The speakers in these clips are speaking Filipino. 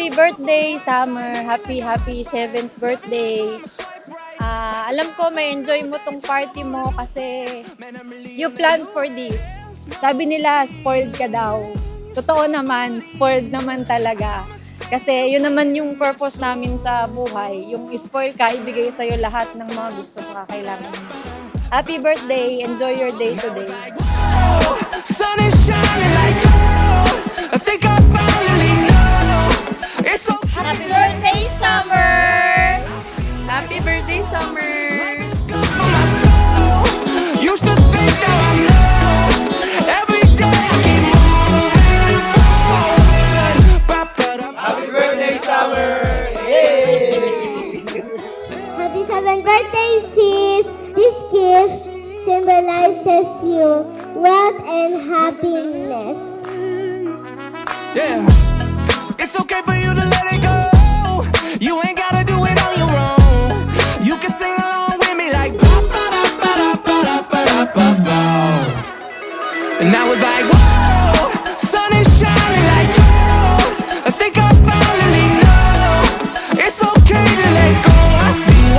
Happy birthday, Summer. Happy 7th birthday. Alam ko may enjoy mo tong party mo kasi you planned for this. Sabi nila, spoiled ka daw. Totoo naman, spoiled naman talaga. Kasi yun naman yung purpose namin sa buhay. Yung spoil ka, ibigay sa'yo lahat ng mga gusto at kailangan mo. Happy birthday. Enjoy your day today. Sun is shining like gold. I think I finally know. It's so Happy birthday, Summer! Happy birthday, Summer! good for my soul. Used to think that I know. Every day I keep moving forward. Happy birthday, Summer! Yay! Happy 7th birthday, sis! This gift symbolizes you wealth and happiness. Yeah. It's okay for you to let it go. You ain't gotta do it on your own. You can sing along with me like ba ba da ba da ba da ba da ba ba. And I was like, whoa, sun is shining like gold. I think I finally know. It's okay to let go. I feel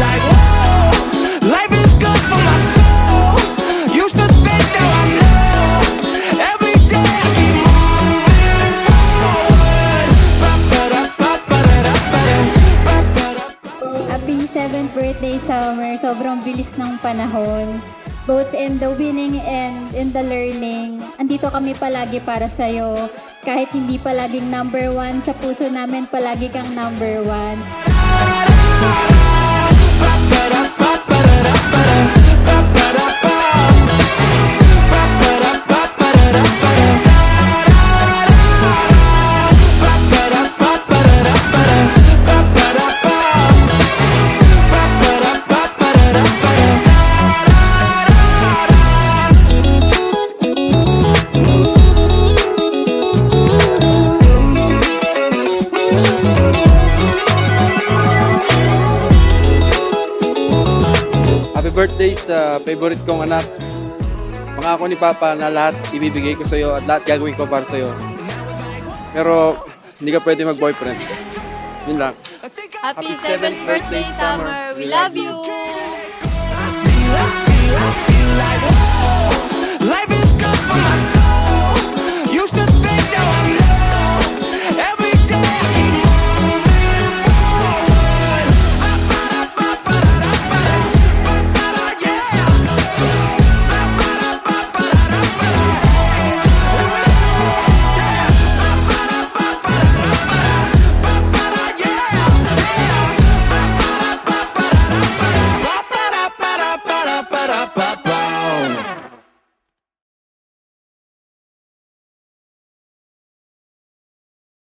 like whoa, life is good for my soul. Used to think that I know. Every day I keep moving forward. Ba ba da ba ba da da ba da ba ba da. Happy 7th birthday, Summer. Sobrang bilis ng panahon. Both in the winning and in the learning. Andito kami palagi para sa'yo. Kahit hindi palaging number 1, sa puso namin palagi kang number 1. Happy birthday sa favorite kong anak. Pangako ni Papa na lahat ibibigay ko sa'yo at lahat gagawin ko para sa'yo. Pero hindi ka pwede mag-boyfriend. Yun lang. Happy 7th birthday, Summer. We love you! I feel